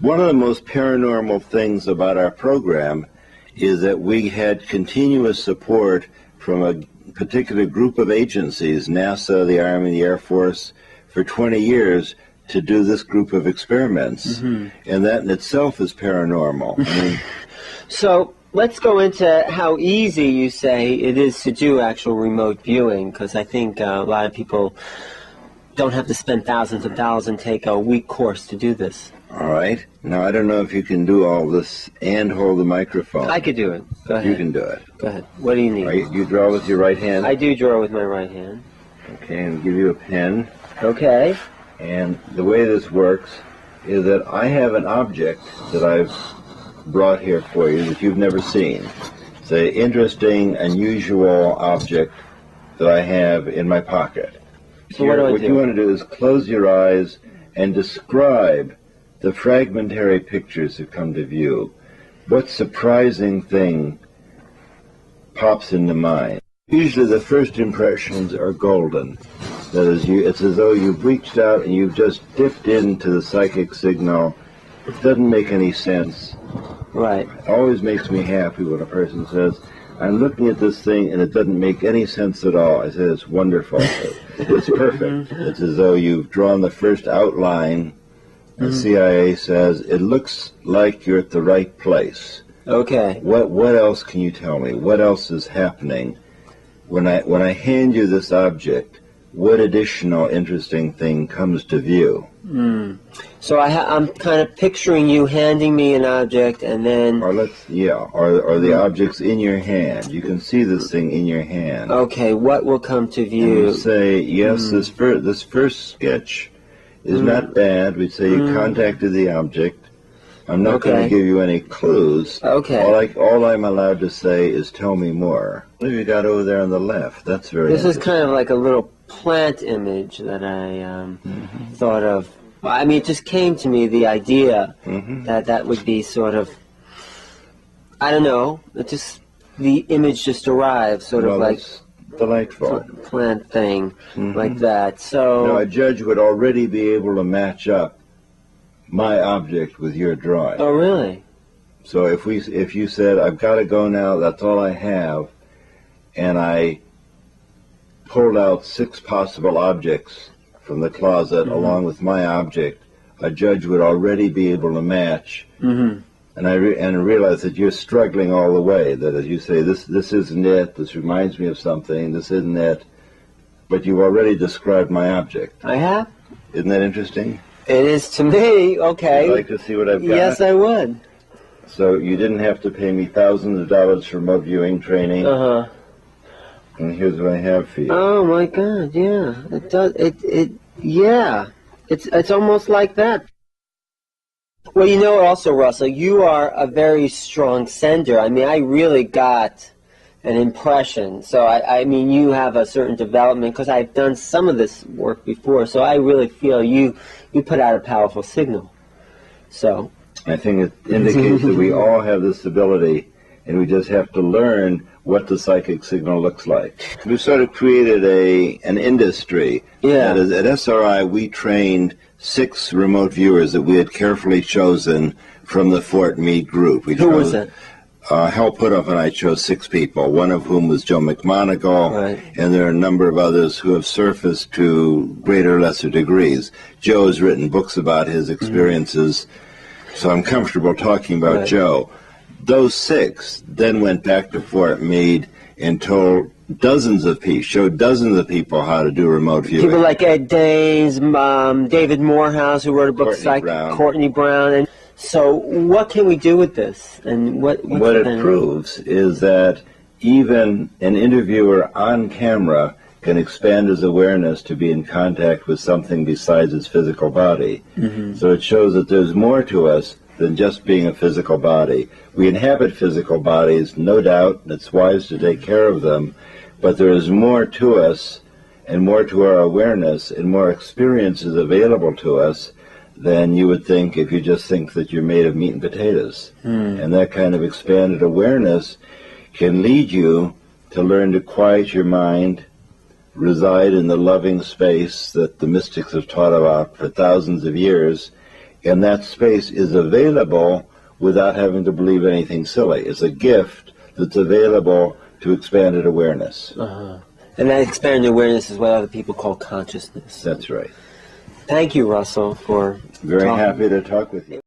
One of the most paranormal things about our program is that we had continuous support from a particular group of agencies, NASA, the Army, the Air Force, for 20 years to do this group of experiments. And that in itself is paranormal. I mean, so let's go into how easy you say it is to do actual remote viewing, because I think a lot of people don't have to spend thousands of dollars and take a week course to do this. all right. Now, I don't know if you can do all this and hold the microphone. I could do it. Go ahead. You can do it. Go ahead. What do you need? All right, you draw with your right hand? I do draw with my right hand. Okay, and give you a pen. Okay. And the way this works is that I have an object that I've brought here for you that you've never seen. It's an interesting, unusual object that I have in my pocket. So what do I What do? you want to do is close your eyes and describe the fragmentary pictures that come to view. What surprising thing pops into mind? Usually the first impressions are golden. That is, it's as though you've reached out and you've just dipped into the psychic signal. It doesn't make any sense. Right. It always makes me happy when a person says, I'm looking at this thing and it doesn't make any sense at all. I say, it's wonderful. It's perfect. It's as though you've drawn the first outline. The CIA says, it looks like you're at the right place. Okay. What else can you tell me? What else is happening? When I hand you this object, what additional interesting thing comes to view? So I'm kind of picturing you handing me an object, and then... Or the object's in your hand. You can see this thing in your hand. Okay, what will come to And view? you say, yes, this first sketch is not bad. We say you contacted the object. I'm not going to give you any clues. Okay. All I'm allowed to say is tell me more. What have you got over there on the left? That's very This is kind of like a little plant image that I thought of. I mean, it just came to me, the idea that would be sort of, I don't know, the image just arrived, sort of like delightful plant thing, like that. So now a judge would already be able to match up my object with your drawing. Oh, really? So if you said, I've got to go now, that's all I have, and I pulled out 6 possible objects from the closet along with my object, a judge would already be able to match. And I realize that you're struggling all the way, that as you say, this isn't it, this reminds me of something, this isn't it, but you've already described my object. I have? Isn't that interesting? It is to me. Okay. Would you like to see what I've got? Yes, I would. So you didn't have to pay me thousands of dollars for remote viewing training. And here's what I have for you. Oh my God! Yeah, it does. Yeah, it's almost like that. Well, you know, also, Russell, you are a very strong sender. I mean, I really got an impression. So I mean, you have a certain development, because I've done some of this work before. So I really feel you put out a powerful signal. So I think it indicates that we all have this ability, and we just have to learn what the psychic signal looks like. We sort of created an industry. Yeah. That is, at SRI, we trained 6 remote viewers that we had carefully chosen from the Fort Meade group. Who was that? Hal Puthoff and I chose 6 people, one of whom was Joe McMonagle, Right. and there are a number of others who have surfaced to greater or lesser degrees. Joe has written books about his experiences, so I'm comfortable talking about Joe. Those 6 then went back to Fort Meade and told dozens of people, showed dozens of people how to do remote viewing. People like Ed Danes, David Morehouse, who wrote a book, Courtney Brown. And so what can we do with this? And what it proves is that even an interviewer on camera can expand his awareness to be in contact with something besides his physical body. So it shows that there's more to us than just being a physical body. We inhabit physical bodies, no doubt, and it's wise to take care of them, but there is more to us and more to our awareness and more experiences available to us than you would think if you just think that you're made of meat and potatoes. And that kind of expanded awareness can lead you to learn to quiet your mind, reside in the loving space that the mystics have taught about for thousands of years, And that space is available without having to believe anything silly. It's a gift that's available to expanded awareness. And that expanded awareness is what other people call consciousness. That's right. Thank you, Russell, for Very happy to talk with you.